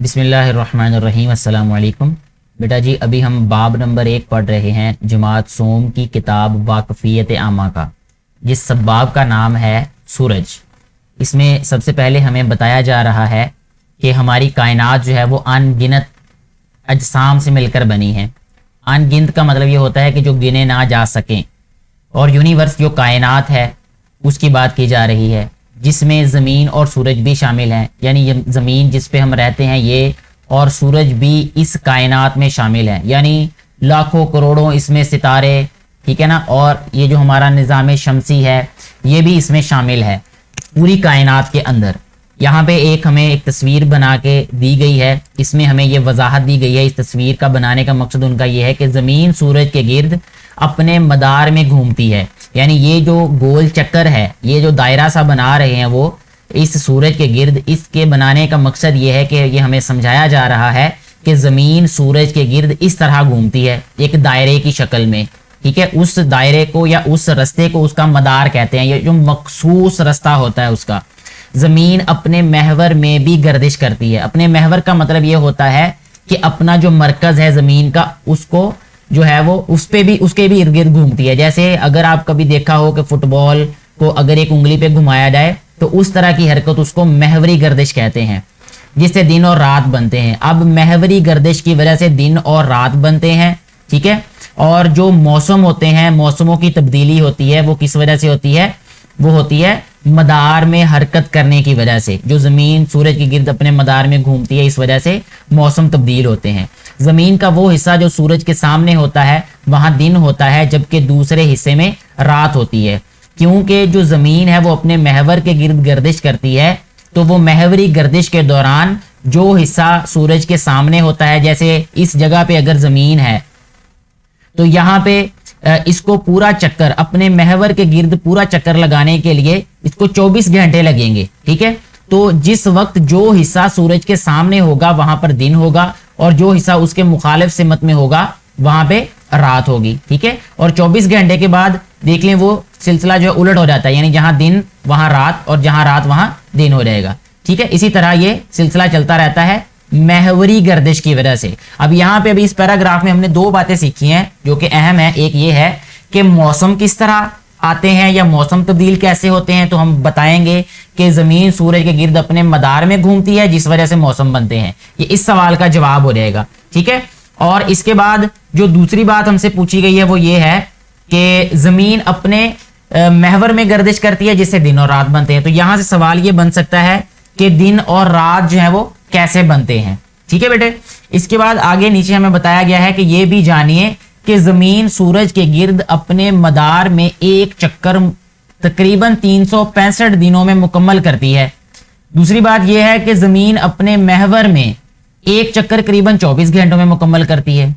बिस्मिल्लाहिर्रहमानिर्रहीम अस्सलाम वालेकुम। बेटा जी अभी हम बाब नंबर 1 पढ़ रहे हैं जमात सोम की किताब वाकफियत आमा का। जिस सब बाब का नाम है सूरज। इसमें सबसे पहले हमें बताया जा रहा है कि हमारी कायनात जो है वो अनगिनत अजसाम से मिलकर बनी है। अनगिनत का मतलब ये होता है कि जो गिने ना जा सकें। और यूनिवर्स जो कायनात है उसकी बात की जा रही है, जिसमें ज़मीन और सूरज भी शामिल हैं। यानी ये ज़मीन जिस पे हम रहते हैं ये और सूरज भी इस कायनात में शामिल है। यानी लाखों करोड़ों इसमें सितारे, ठीक है ना। और ये जो हमारा निज़ाम शमसी है ये भी इसमें शामिल है पूरी कायनात के अंदर। यहाँ पे हमें एक तस्वीर बना के दी गई है। इसमें हमें ये वजाहत दी गई है। इस तस्वीर का बनाने का मकसद उनका ये है कि ज़मीन सूरज के गिर्द अपने मदार में घूमती है। यानी ये जो गोल चक्कर है, ये जो दायरा सा बना रहे हैं वो इस सूरज के गिर्द, इसके बनाने का मकसद ये है कि ये हमें समझाया जा रहा है कि ज़मीन सूरज के गिर्द इस तरह घूमती है एक दायरे की शक्ल में, ठीक है। उस दायरे को या उस रास्ते को उसका मदार कहते हैं। ये जो मखसूस रास्ता होता है उसका। ज़मीन अपने महवर में भी गर्दिश करती है। अपने महवर का मतलब ये होता है कि अपना जो मरकज़ है ज़मीन का उसको जो है वो उस पे भी उसके भी इर्द गिर्द घूमती है। जैसे अगर आप कभी देखा हो कि फुटबॉल को अगर एक उंगली पे घुमाया जाए तो उस तरह की हरकत उसको महवरी गर्दिश कहते हैं, जिससे दिन और रात बनते हैं। अब महवरी गर्दिश की वजह से दिन और रात बनते हैं, ठीक है। और जो मौसम होते हैं, मौसमों की तब्दीली होती है वो किस वजह से होती है? वो होती है मदार में हरकत करने की वजह से। जो ज़मीन सूरज के गिर्द अपने मदार में घूमती है इस वजह से मौसम तब्दील होते हैं। ज़मीन का वो हिस्सा जो सूरज के सामने होता है वहाँ दिन होता है, जबकि दूसरे हिस्से में रात होती है। क्योंकि जो ज़मीन है वो अपने महवर के गिर्द गर्दिश करती है, तो वो महवरी गर्दिश के दौरान जो हिस्सा सूरज के सामने होता है, जैसे इस जगह पे अगर ज़मीन है तो यहाँ पे इसको पूरा चक्कर अपने महवर के गिर्द पूरा चक्कर लगाने के लिए इसको 24 घंटे लगेंगे, ठीक है। तो जिस वक्त जो हिस्सा सूरज के सामने होगा वहां पर दिन होगा और जो हिस्सा उसके मुखालिफ सिमत में होगा वहां पे रात होगी, ठीक है। और 24 घंटे के बाद देख लें वो सिलसिला जो है उलट हो जाता है। यानी जहां दिन वहां रात और जहां रात वहां दिन हो जाएगा, ठीक है। इसी तरह ये सिलसिला चलता रहता है महवरी गर्दिश की वजह से। अब यहाँ पे अभी इस पैराग्राफ में हमने दो बातें सीखी हैं जो कि अहम है। एक ये है कि मौसम किस तरह आते हैं या मौसम तब्दील कैसे होते हैं, तो हम बताएंगे कि ज़मीन सूरज के गिर्द अपने मदार में घूमती है जिस वजह से मौसम बनते हैं। ये इस सवाल का जवाब हो जाएगा, ठीक है। और इसके बाद जो दूसरी बात हमसे पूछी गई है वो ये है कि ज़मीन अपने महवर में गर्दिश करती है जिससे दिन और रात बनते हैं। तो यहां से सवाल ये बन सकता है कि दिन और रात जो है वो कैसे बनते हैं, ठीक है बेटे। इसके बाद आगे नीचे हमें बताया गया है कि ये भी जानिए कि ज़मीन सूरज के गिर्द अपने मदार में एक चक्कर तकरीबन 365 दिनों में मुकम्मल करती है। दूसरी बात यह है कि ज़मीन अपने महवर में एक चक्कर करीबन 24 घंटों में मुकम्मल करती है।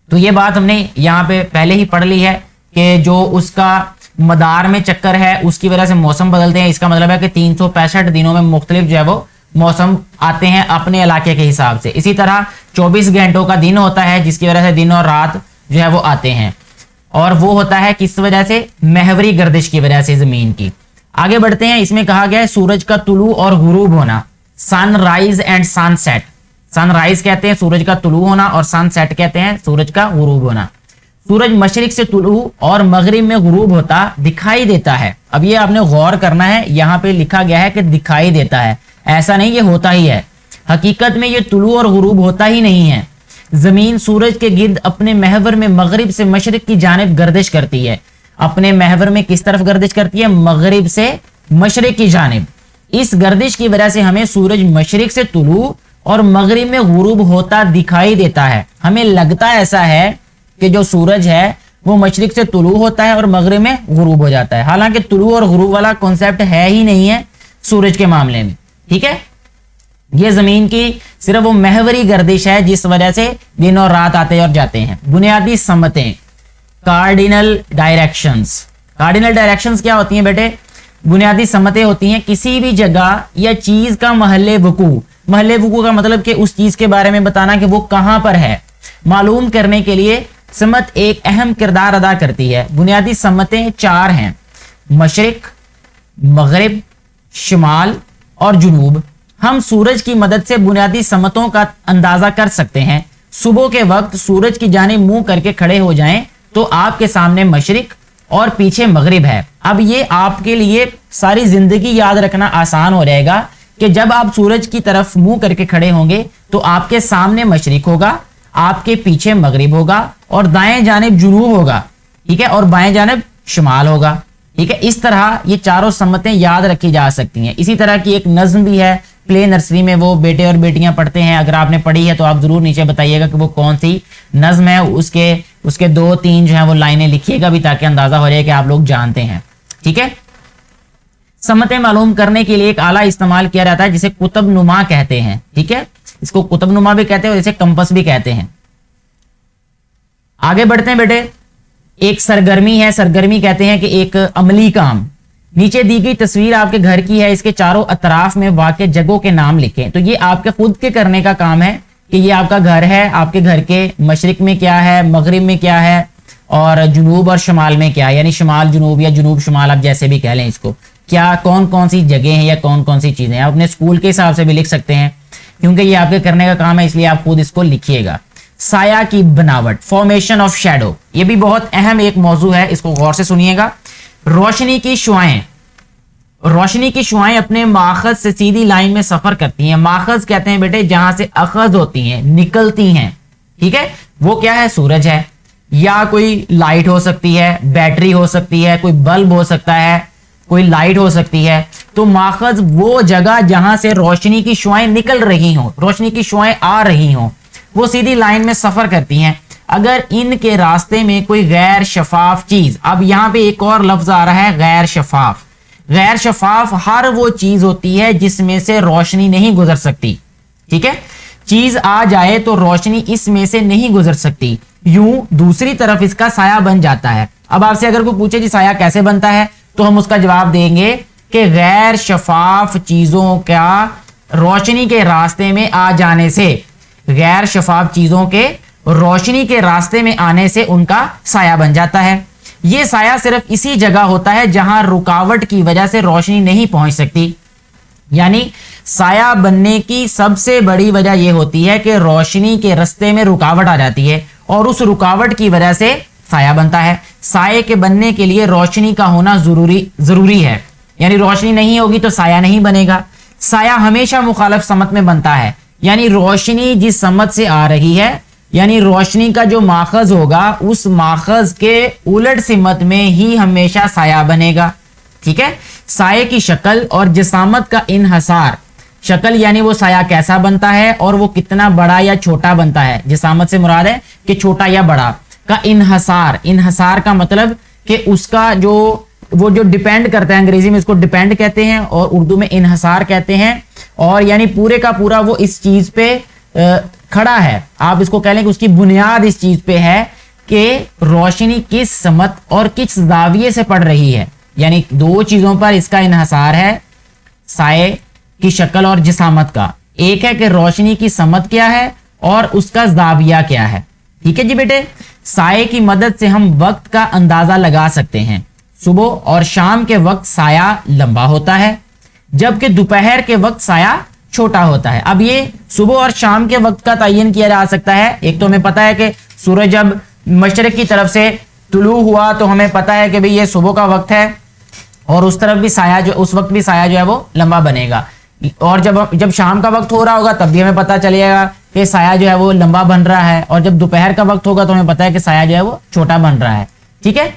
तो ये बात हमने यहाँ पे पहले ही पढ़ ली है कि जो उसका मदार में चक्कर है उसकी वजह से मौसम बदलते हैं। इसका मतलब है कि 365 दिनों में मुख्तलिफ जो है वो मौसम आते हैं अपने इलाके के हिसाब से। इसी तरह 24 घंटों का दिन होता है जिसकी वजह से दिन और रात जो है वो आते हैं, और वो होता है किस वजह से? महवरी गर्दिश की वजह से ज़मीन की। आगे बढ़ते हैं। इसमें कहा गया है सूरज का तुलू और गुरूब होना, सनराइज एंड सनसेट। सनराइज कहते हैं सूरज का तुलू होना और सनसेट कहते हैं सूरज का गुरूब होना। सूरज मशरिक से तुलू और मगरिब में गुरूब होता दिखाई देता है। अब ये आपने गौर करना है, यहाँ पे लिखा गया है कि दिखाई देता है, ऐसा नहीं ये होता ही है। हकीकत में ये तुलू और गुरूब होता ही नहीं है। ज़मीन सूरज के गिर्द अपने महवर में मगरिब से मशरिक की जानिब गर्दिश करती है। अपने महवर में किस तरफ गर्दिश करती है? मगरिब से मशरिक की जानिब। इस गर्दिश की वजह से हमें सूरज मशरिक से तुलू और मगरिब में गुरूब होता दिखाई देता है। हमें लगता ऐसा है कि जो सूरज है वो मशरिक से तुलू होता है और मगरिब में गुरूब हो जाता है। हालांकि तुलू और गुरूब वाला कॉन्सेप्ट है ही नहीं है सूरज के मामले में, ठीक है। ये ज़मीन की सिर्फ वो महवरी गर्दिश है जिस वजह से दिन और रात आते और जाते हैं। बुनियादी समतें, कार्डिनल डायरेक्शंस। कार्डिनल डायरेक्शंस क्या होती हैं बेटे? बुनियादी समतें होती हैं किसी भी जगह या चीज का महल्ले वकू। महल्ले वकू का मतलब कि उस चीज के बारे में बताना कि वो कहां पर है, मालूम करने के लिए समत एक अहम किरदार अदा करती है। बुनियादी समतें 4 हैं: मशरिक, मगरिब, शुमाल और जुनूब। हम सूरज की मदद से बुनियादी समतों का अंदाजा कर सकते हैं। सुबह के वक्त सूरज की जानिब मुंह करके खड़े हो जाएं तो आपके सामने मशरिक और पीछे मगरिब है। अब ये आपके लिए सारी जिंदगी याद रखना आसान हो जाएगा कि जब आप सूरज की तरफ मुंह करके खड़े होंगे तो आपके सामने मशरिक होगा, आपके पीछे मगरिब होगा और दाएं जानिब जुनूब होगा, ठीक है, और बाएं जानिब शुमाल होगा, ठीक है। इस तरह ये चारों सम्मतें याद रखी जा सकती हैं। इसी तरह की एक नज्म भी है, प्ले नर्सरी में वो बेटे और बेटियां पढ़ते हैं, अगर आपने पढ़ी है तो आप जरूर नीचे बताइएगा कि वो कौन सी नज्म है, उसके 2-3 जो है वो लाइनें लिखिएगा भी, ताकि अंदाजा हो जाए कि आप लोग जानते हैं, ठीक है। सम्मतें मालूम करने के लिए एक आला इस्तेमाल किया जाता है जिसे कुतुब नुमा कहते हैं, ठीक है, इसको कुतुब नुमा भी कहते हैं और इसे कंपस भी कहते हैं। आगे बढ़ते हैं बेटे। एक सरगर्मी है, सरगर्मी कहते हैं कि एक अमली काम। नीचे दी गई तस्वीर आपके घर की है, इसके चारों अतराफ में वाक़े जगहों के नाम लिखें। तो ये आपके खुद के करने का काम है कि ये आपका घर है, आपके घर के मशरिक में क्या है, मगरिब में क्या है और जुनूब और शमाल में क्या है, यानी शमाल जुनूब या जुनूब शमाल, आप जैसे भी कह लें इसको, क्या कौन कौन सी जगह हैं या कौन कौन सी चीजें हैं। आप अपने स्कूल के हिसाब से भी लिख सकते हैं, क्योंकि ये आपके करने का काम है, इसलिए आप खुद इसको लिखिएगा। साया की बनावट, फॉर्मेशन ऑफ शैडो, ये भी बहुत अहम एक मौजू है, इसको गौर से सुनिएगा। रोशनी की शुआएं, रोशनी की शुआएं अपने माखज से सीधी लाइन में सफर करती हैं। माखज कहते हैं बेटे जहां से अखज होती हैं, निकलती हैं, ठीक है, वो क्या है, सूरज है, या कोई लाइट हो सकती है, बैटरी हो सकती है, कोई बल्ब हो सकता है, कोई लाइट हो सकती है। तो माखज वो जगह जहां से रोशनी की शुआएं निकल रही हों, रोशनी की शुआएं आ रही हों, वो सीधी लाइन में सफर करती हैं। अगर इनके रास्ते में कोई गैर शफाफ चीज, अब यहां पे एक और लफ्ज आ रहा है गैर शफाफ। गैर शफाफ हर वो चीज होती है जिसमें से रोशनी नहीं गुजर सकती, ठीक है, चीज आ जाए तो रोशनी इसमें से नहीं गुजर सकती, यूं दूसरी तरफ इसका साया बन जाता है। अब आपसे अगर कोई पूछे जी साया कैसे बनता है, तो हम उसका जवाब देंगे कि गैर शफाफ चीजों का रोशनी के रास्ते में आ जाने से, गैर शफाफ चीजों के रोशनी के रास्ते में आने से उनका साया बन जाता है। यह साया सिर्फ इसी जगह होता है जहां रुकावट की वजह से रोशनी नहीं पहुंच सकती, यानी साया बनने की सबसे बड़ी वजह यह होती है कि रोशनी के रास्ते में रुकावट आ जाती है और उस रुकावट की वजह से साया बनता है। साये के बनने के लिए रोशनी का होना जरूरी है, यानी रोशनी नहीं होगी तो साया नहीं बनेगा। साया हमेशा मुखालिफ समत में बनता है, यानी रोशनी जिस समत से आ रही है, यानी रोशनी का जो माखज होगा उस माखज के उलट सिमत में ही हमेशा साया बनेगा, ठीक है। साये की शक्ल और जिसामत का इन्हसार, शक्ल यानी वो साया कैसा बनता है और वो कितना बड़ा या छोटा बनता है, जिसामत से मुराद है कि छोटा या बड़ा, का इन्हसार, इन्हसार का मतलब कि उसका जो वो जो डिपेंड करता है, अंग्रेजी में इसको डिपेंड कहते हैं और उर्दू में इन्हसार कहते हैं, और यानी पूरे का पूरा वो इस चीज पे खड़ा है। आप इसको कह लें कि उसकी बुनियाद इस चीज पे है कि रोशनी किस समत और किस जाविये से पड़ रही है, यानी दो चीजों पर इसका इन्हसार है, साये की शक्ल और जिसामत का। एक है कि रोशनी की समत क्या है और उसका जाविया क्या है, ठीक है जी बेटे। साये की मदद से हम वक्त का अंदाजा लगा सकते हैं। सुबह और शाम के वक्त साया लंबा होता है, जबकि दोपहर के वक्त साया छोटा होता है। अब ये सुबह और शाम के वक्त का तयन किया जा सकता है। एक तो हमें पता है कि सूरज जब मशरक की तरफ से तुलू हुआ तो हमें पता है कि भाई ये सुबह का वक्त है, और उस तरफ भी साया जो उस वक्त भी साया जो है वो लंबा बनेगा, और जब शाम का वक्त हो रहा होगा तब भी हमें पता चलेगा कि साया जो है वो लंबा बन रहा है, और जब दोपहर का वक्त होगा तो हमें पता है कि साया जो है वो छोटा बन रहा है, ठीक है।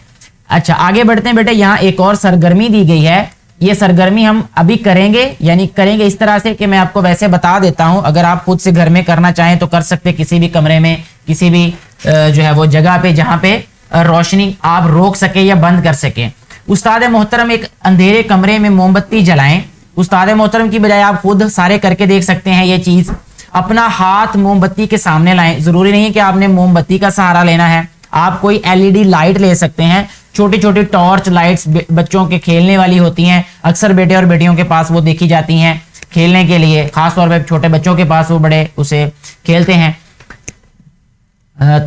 अच्छा आगे बढ़ते हैं बेटे। यहाँ एक और सरगर्मी दी गई है, ये सरगर्मी हम अभी करेंगे, यानी करेंगे इस तरह से कि मैं आपको वैसे बता देता हूं, अगर आप खुद से घर में करना चाहें तो कर सकते, किसी भी कमरे में, किसी भी जो है वो जगह पे जहां पे रोशनी आप रोक सके या बंद कर सके। उस्ताद मोहतरम एक अंधेरे कमरे में मोमबत्ती जलाएं। उस्ताद मोहतरम की बजाय आप खुद सारे करके देख सकते हैं ये चीज। अपना हाथ मोमबत्ती के सामने लाएं, जरूरी नहीं है कि आपने मोमबत्ती का सहारा लेना है, आप कोई एलईडी लाइट ले सकते हैं, छोटी छोटी टॉर्च लाइट्स बच्चों के खेलने वाली होती हैं, अक्सर बेटे और बेटियों के पास वो देखी जाती हैं खेलने के लिए, खासतौर पे छोटे बच्चों के पास वो बड़े उसे खेलते हैं।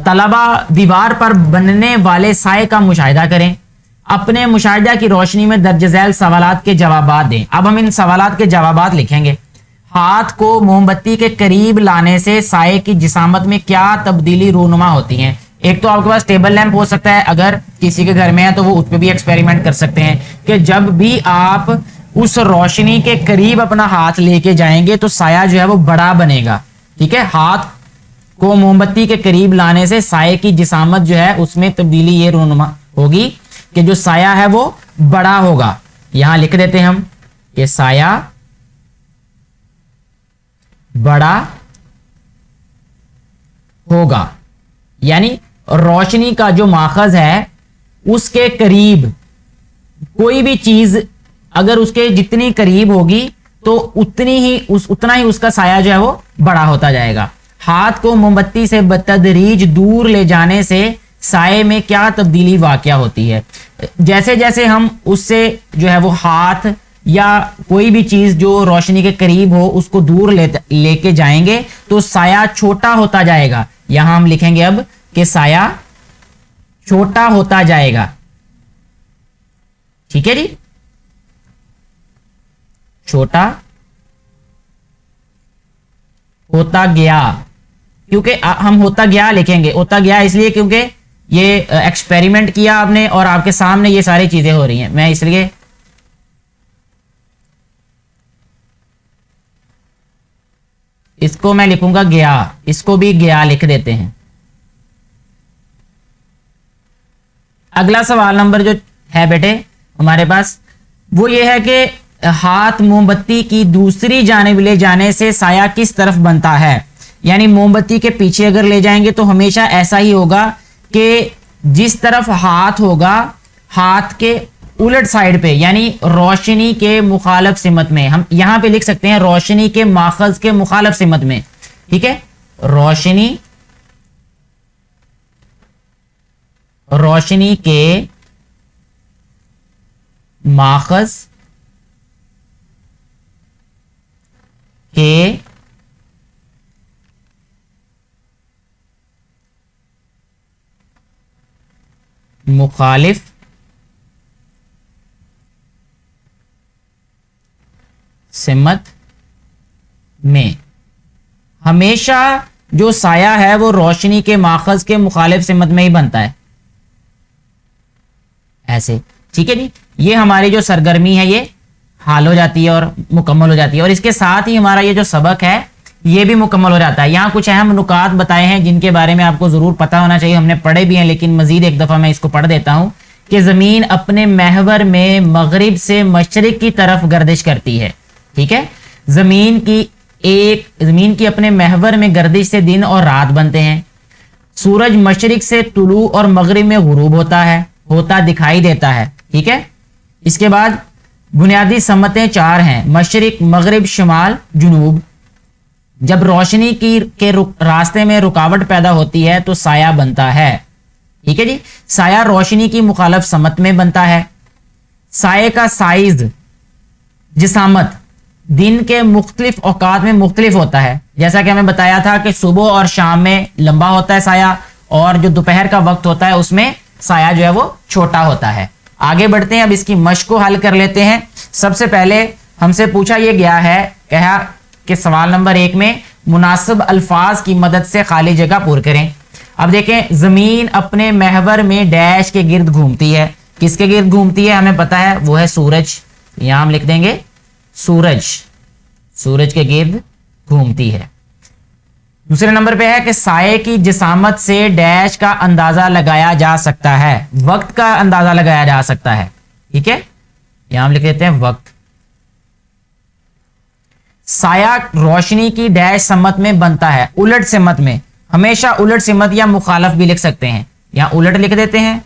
तलबा दीवार पर बनने वाले साए का मुशाहिदा करें, अपने मुशाहिदा की रोशनी में दर्ज झैल सवालात के जवाबात दें। अब हम इन सवालात के जवाबात लिखेंगे। ہاتھ کو موم بتی کے قریب لانے سے سائے کی جسامت میں کیا تبدیلی رونما ہوتی ہیں؟ ایک تو آپ کے پاس ٹیبل لیمپ ہو سکتا ہے، اگر کسی کے گھر میں ہے تو وہ اس پہ بھی ایکسپیریمنٹ کر سکتے ہیں کہ جب بھی آپ اس روشنی کے قریب اپنا ہاتھ لے کے جائیں گے تو سایہ جو ہے وہ بڑا بنے گا. ٹھیک ہے، ہاتھ کو موم بتی کے قریب لانے سے سائے کی جسامت جو ہے اس میں تبدیلی یہ رونما ہوگی کہ جو سایہ ہے وہ بڑا ہوگا. یہاں لکھ دیتے ہیں ہم کہ سایہ بڑا ہوگا، یعنی روشنی کا جو ماخذ ہے اس کے قریب کوئی بھی چیز اگر اس کے جتنی قریب ہوگی تو اتنا ہی اس کا سایہ جو ہے وہ بڑا ہوتا جائے گا. ہاتھ کو موم بتی سے بتدریج دور لے جانے سے سائے میں کیا تبدیلی واقع ہوتی ہے؟ جیسے جیسے ہم اس سے جو ہے وہ ہاتھ یا کوئی بھی چیز جو روشنی کے قریب ہو اس کو دور لے کے جائیں گے تو سایہ چھوٹا ہوتا جائے گا. یہاں ہم لکھیں گے اب کہ سایہ چھوٹا ہوتا جائے گا. ٹھیک ہے جی، چھوٹا ہوتا گیا. کیونکہ ہم ہوتا گیا لکھیں گے، ہوتا گیا اس لیے کیونکہ یہ ایکسپیریمنٹ کیا آپ نے اور آپ کے سامنے یہ ساری چیزیں ہو رہی ہیں. میں اس لیے اس کو میں لکھوں گا گیا، اس کو بھی گیا لکھ دیتے ہیں. اگلا سوال نمبر جو ہے بیٹے ہمارے پاس وہ یہ ہے کہ ہاتھ موم بتی کی دوسری جانب لے جانے سے سایہ کس طرف بنتا ہے؟ یعنی موم بتی کے پیچھے اگر لے جائیں گے تو ہمیشہ ایسا ہی ہوگا کہ جس طرف ہاتھ ہوگا ہاتھ کے الٹ سائڈ پہ، یعنی روشنی کے مخالف سمت میں، ہم یہاں پہ لکھ سکتے ہیں روشنی کے ماخذ کے مخالف سمت میں. ٹھیک ہے، روشنی کے ماخذ کے مخالف سمت میں. ہمیشہ جو سایہ ہے وہ روشنی کے ماخذ کے مخالف سمت میں ہی بنتا ہے ایسے. ٹھیک ہے جی، یہ ہماری جو سرگرمی ہے یہ حال ہو جاتی ہے اور مکمل ہو جاتی ہے، اور اس کے ساتھ ہی ہمارا یہ جو سبق ہے یہ بھی مکمل ہو جاتا ہے. یہاں کچھ اہم نکات بتائے ہیں جن کے بارے میں آپ کو ضرور پتا ہونا چاہیے، ہم نے پڑھے بھی ہیں لیکن مزید ایک دفعہ میں اس کو پڑھ دیتا ہوں کہ زمین اپنے محور میں مغرب سے مشرق کی طرف گردش کرتی ہے. ٹھیک ہے، زمین کی اپنے محور میں گردش سے دن اور رات بنتے ہیں. سورج مشرق سے طلوع اور مغرب میں غروب ہوتا دکھائی دیتا ہے. ٹھیک ہے، اس کے بعد بنیادی سمتیں 4 ہیں: مشرق، مغرب، شمال، جنوب. جب روشنی کے راستے میں رکاوٹ پیدا ہوتی ہے تو سایہ بنتا ہے. ٹھیک ہے جی، سایہ روشنی کی مخالف سمت میں بنتا ہے. سائے کا سائز، جسامت دن کے مختلف اوقات میں مختلف ہوتا ہے. جیسا کہ ہمیں بتایا تھا کہ صبح اور شام میں لمبا ہوتا ہے سایہ، اور جو دوپہر کا وقت ہوتا ہے اس میں سایہ جو ہے وہ چھوٹا ہوتا ہے. آگے بڑھتے ہیں، اب اس کی مشق کو حل کر لیتے ہیں. سب سے پہلے ہم سے پوچھا یہ گیا ہے کہ سوال نمبر 1 میں مناسب الفاظ کی مدد سے خالی جگہ پور کریں. اب دیکھیں، زمین اپنے محور میں ڈیش کے گرد گھومتی ہے. کس کے گرد گھومتی ہے ہمیں پتا ہے، وہ ہے سورج. یہاں ہم لکھ دیں گے سورج کے گرد گھومتی ہے. دوسرے نمبر پہ ہے کہ سائے کی جسامت سے ڈیش کا اندازہ لگایا جا سکتا ہے، وقت کا اندازہ لگایا جا سکتا ہے. ٹھیک ہے، یہاں ہم لکھ دیتے ہیں وقت. سایہ روشنی کی ڈیش سمت میں بنتا ہے، الٹ سمت میں. ہمیشہ الٹ سمت یا مخالف بھی لکھ سکتے ہیں. یہاں الٹ لکھ دیتے ہیں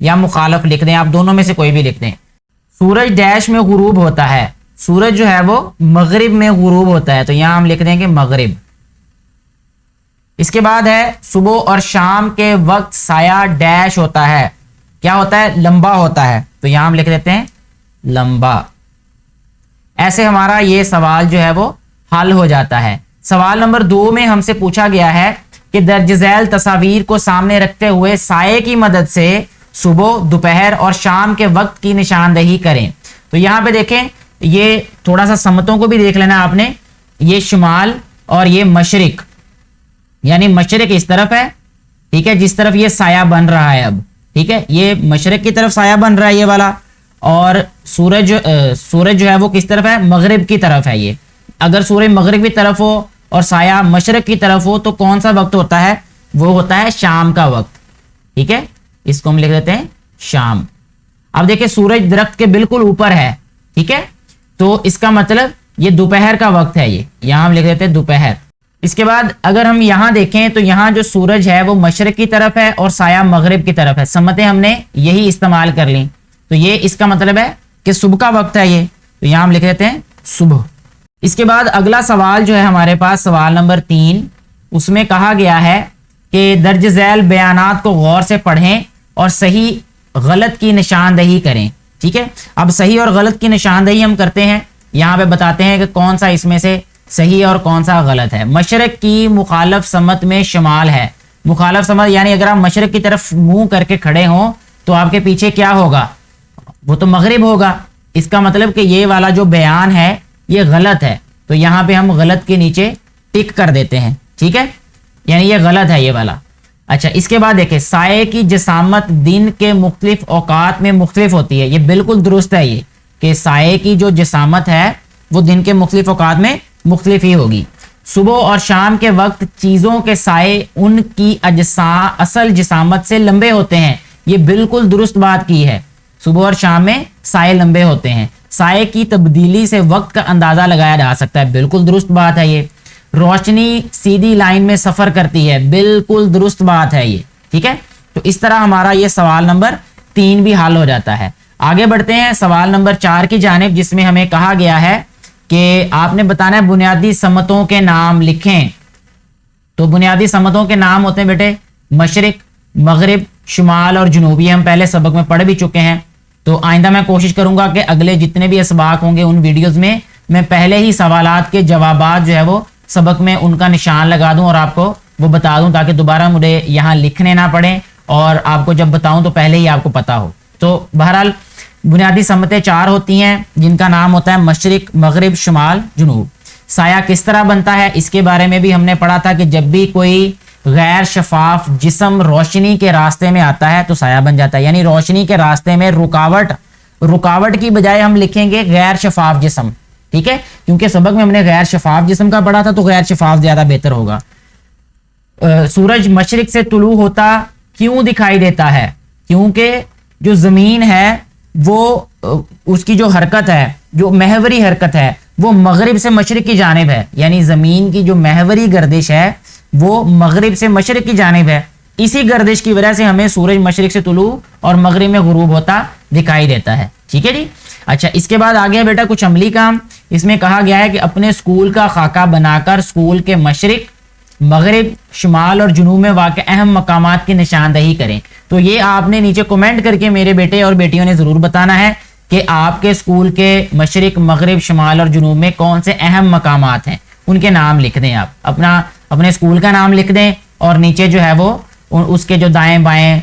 یا مخالف لکھ دیں، آپ دونوں میں سے کوئی بھی لکھ دیں. سورج ڈیش میں غروب ہوتا ہے، سورج جو ہے وہ مغرب میں غروب ہوتا ہے، تو یہاں ہم لکھ دیں گے مغرب. اس کے بعد ہے صبح اور شام کے وقت سایہ ڈیش ہوتا ہے. کیا ہوتا ہے؟ لمبا ہوتا ہے، تو یہاں ہم لکھ دیتے ہیں لمبا. ایسے ہمارا یہ سوال جو ہے وہ حل ہو جاتا ہے. سوال نمبر 2 میں ہم سے پوچھا گیا ہے کہ درج ذیل تصاویر کو سامنے رکھتے ہوئے سائے کی مدد سے صبح، دوپہر اور شام کے وقت کی نشاندہی کریں. تو یہاں پہ دیکھیں، یہ تھوڑا سا سمتوں کو بھی دیکھ لینا آپ نے. یہ شمال اور یہ مشرق، یعنی مشرق اس طرف ہے، ٹھیک ہے، جس طرف یہ سایہ بن رہا ہے اب، ٹھیک ہے، یہ مشرق کی طرف سایہ بن رہا ہے یہ والا، اور سورج جو ہے وہ کس طرف ہے؟ مغرب کی طرف ہے یہ۔ اگر سورج مغرب کی طرف ہو اور سایہ مشرق کی طرف ہو تو کون سا وقت ہوتا ہے؟ وہ ہوتا ہے شام کا وقت، ٹھیک ہے، اس کو ہم لکھ دیتے ہیں شام۔ اب دیکھیں سورج درخت کے بالکل اوپر ہے، ٹھیک ہے، تو اس کا مطلب یہ دوپہر کا وقت ہے، یہ یہاں ہم لکھ دیتے ہیں دوپہر۔ اس کے بعد اگر ہم یہاں دیکھیں تو یہاں جو سورج ہے وہ مشرق کی طرف ہے اور سایہ مغرب کی طرف ہے، سمتیں ہم نے یہی استعمال کر لیں، تو یہ اس کا مطلب ہے کہ صبح کا وقت ہے یہ، تو یہاں ہم لکھ دیتے ہیں صبح۔ اس کے بعد اگلا سوال جو ہے ہمارے پاس سوال نمبر 3، اس میں کہا گیا ہے کہ درج ذیل بیانات کو غور سے پڑھیں اور صحیح غلط کی نشاندہی کریں، ٹھیک ہے۔ اب صحیح اور غلط کی نشاندہی ہم کرتے ہیں، یہاں پہ بتاتے ہیں کہ کون سا اس میں سے صحیح اور کون سا غلط ہے۔ مشرق کی مخالف سمت میں شمال ہے، مخالف سمت یعنی اگر آپ مشرق کی طرف منہ کر کے کھڑے ہوں تو آپ کے پیچھے کیا ہوگا؟ وہ تو مغرب ہوگا، اس کا مطلب کہ یہ والا جو بیان ہے یہ غلط ہے، تو یہاں پہ ہم غلط کے نیچے ٹک کر دیتے ہیں، ٹھیک ہے، یعنی یہ غلط ہے یہ والا۔ اچھا اس کے بعد دیکھیں سائے کی جسامت دن کے مختلف اوقات میں مختلف ہوتی ہے، یہ بالکل درست ہے یہ کہ سائے کی جو جسامت ہے وہ دن کے مختلف اوقات میں مختلف ہی ہوگی۔ صبح اور شام کے وقت چیزوں کے سائے ان کی اصل جسامت سے لمبے ہوتے ہیں، یہ بالکل درست بات کی ہے، صبح اور شام میں سائے لمبے ہوتے ہیں۔ سائے کی تبدیلی سے وقت کا اندازہ لگایا جا سکتا ہے، بالکل درست بات ہے یہ۔ روشنی سیدھی لائن میں سفر کرتی ہے، بالکل درست بات ہے یہ، ٹھیک ہے۔ تو اس طرح ہمارا یہ سوال نمبر 3 بھی حل ہو جاتا ہے۔ آگے بڑھتے ہیں سوال نمبر 4 کی جانب، جس میں ہمیں کہا گیا ہے کہ آپ نے بتانا ہے بنیادی سمتوں کے نام لکھیں۔ تو بنیادی سمتوں کے نام ہوتے ہیں بیٹے مشرق، مغرب، شمال اور جنوب، یہ ہم پہلے سبق میں پڑھ بھی چکے ہیں۔ تو آئندہ میں کوشش کروں گا کہ اگلے جتنے بھی اسباق ہوں گے ان ویڈیوز میں پہلے ہی سوالات کے جوابات جو ہے وہ سبق میں ان کا نشان لگا دوں اور آپ کو وہ بتا دوں، تاکہ دوبارہ مجھے یہاں لکھنے نہ پڑیں اور آپ کو جب بتاؤں تو پہلے ہی آپ کو پتا ہو۔ تو بہرحال بنیادی سمتیں 4 ہوتی ہیں جن کا نام ہوتا ہے مشرق، مغرب، شمال، جنوب۔ سایہ کس طرح بنتا ہے اس کے بارے میں بھی ہم نے پڑھا تھا کہ جب بھی کوئی غیر شفاف جسم روشنی کے راستے میں آتا ہے تو سایہ بن جاتا ہے، یعنی روشنی کے راستے میں رکاوٹ کی بجائے ہم لکھیں گے غیر شفاف جسم، ٹھیک ہے، کیونکہ سبق میں ہم نے غیر شفاف جسم کا پڑھا تھا تو غیر شفاف زیادہ بہتر ہوگا۔ سورج مشرق سے طلوع ہوتا کیوں دکھائی دیتا ہے؟ کیونکہ جو زمین ہے وہ اس کی جو حرکت ہے، جو محوری حرکت ہے وہ مغرب سے مشرق کی جانب ہے، یعنی زمین کی جو محوری گردش ہے وہ مغرب سے مشرق کی جانب ہے، اسی گردش کی وجہ سے ہمیں سورج مشرق سے طلوع اور مغرب میں غروب ہوتا دکھائی دیتا ہے، ٹھیک ہے جی۔ اچھا اس کے بعد آگے بیٹا کچھ عملی کام، اس میں کہا گیا ہے کہ اپنے اسکول کا خاکہ بنا کر اسکول کے مشرق، مغرب، شمال اور جنوب میں واقع اہم مقامات کی نشاندہی کریں۔ تو یہ آپ نے نیچے کمنٹ کر کے میرے بیٹے اور بیٹیوں نے ضرور بتانا ہے کہ آپ کے اسکول کے مشرق، مغرب، شمال اور جنوب میں کون سے اہم مقامات ہیں، ان کے نام لکھ دیں، آپ اپنے اسکول کا نام لکھ دیں اور نیچے جو ہے وہ اس کے جو دائیں بائیں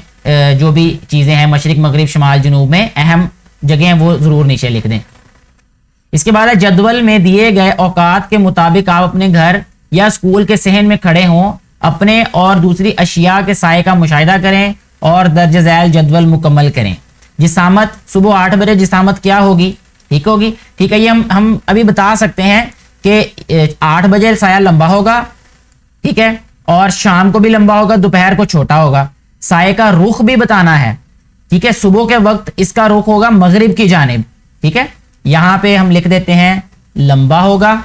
جو بھی چیزیں ہیں مشرق، مغرب، شمال، جنوب میں اہم جگہیں وہ ضرور نیچے لکھ دیں۔ اس کے بعد جدول میں دیے گئے اوقات کے مطابق آپ اپنے گھر یا اسکول کے صحن میں کھڑے ہوں، اپنے اور دوسری اشیاء کے سائے کا مشاہدہ کریں اور درج ذیل جدول مکمل کریں۔ جسامت صبح 8 بجے جسامت کیا ہوگی؟ ٹھیک ہوگی، ٹھیک ہے، یہ ہم ابھی بتا سکتے ہیں کہ 8 بجے سایہ لمبا ہوگا، ٹھیک ہے، اور شام کو بھی لمبا ہوگا، دوپہر کو چھوٹا ہوگا۔ سائے کا رخ بھی بتانا ہے، ٹھیک ہے، صبح کے وقت اس کا رخ ہوگا مغرب کی جانب، ٹھیک ہے، یہاں پہ ہم لکھ دیتے ہیں لمبا ہوگا،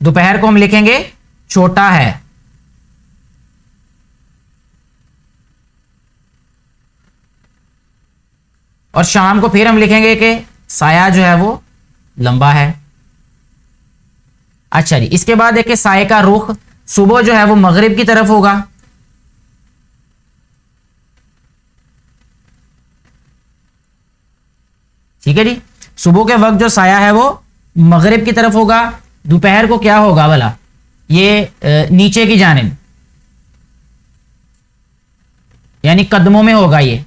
دوپہر کو ہم لکھیں گے چھوٹا ہے، اور شام کو پھر ہم لکھیں گے کہ سایہ جو ہے وہ لمبا ہے۔ اچھا جی اس کے بعد دیکھیں سائے کا رخ صبح جو ہے وہ مغرب کی طرف ہوگا، ٹھیک ہے جی، صبح کے وقت جو سایہ ہے وہ مغرب کی طرف ہوگا، دوپہر کو کیا ہوگا بھلا؟ یہ نیچے کی جانب، یعنی قدموں میں ہوگا، یہ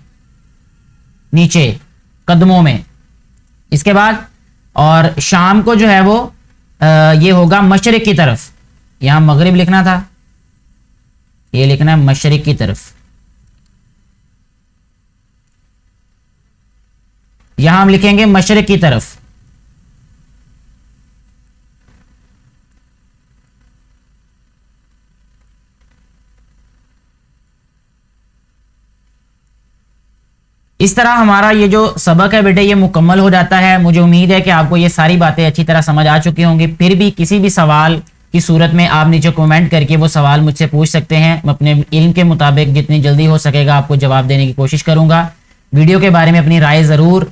نیچے قدموں میں۔ اس کے بعد اور شام کو جو ہے وہ یہ ہوگا مشرق کی طرف. یہاں مغرب لکھنا تھا, یہ لکھنا ہے مشرق کی طرف. یہاں ہم لکھیں گے مشرق کی طرف. اس طرح ہمارا یہ جو سبق ہے بیٹے یہ مکمل ہو جاتا ہے. مجھے امید ہے کہ آپ کو یہ ساری باتیں اچھی طرح سمجھ آ چکی ہوں گی. پھر بھی کسی بھی سوال کی صورت میں آپ نیچے کومنٹ کر کے وہ سوال مجھ سے پوچھ سکتے ہیں. میں اپنے علم کے مطابق جتنی جلدی ہو سکے گا آپ کو جواب دینے کی کوشش کروں گا. ویڈیو کے بارے میں اپنی رائے ضرور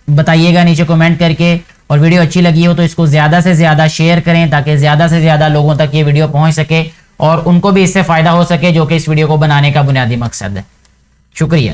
بتائیے گا نیچے کومنٹ کر کے, اور ویڈیو اچھی لگی ہو تو اس کو زیادہ سے زیادہ شیئر کریں تاکہ زیادہ سے زیادہ لوگوں تک یہ ویڈیو پہنچ سکے اور ان کو بھی اس سے فائدہ ہو سکے, جو کہ اس ویڈیو کو بنانے کا بنیادی مقصد ہے. شکریہ.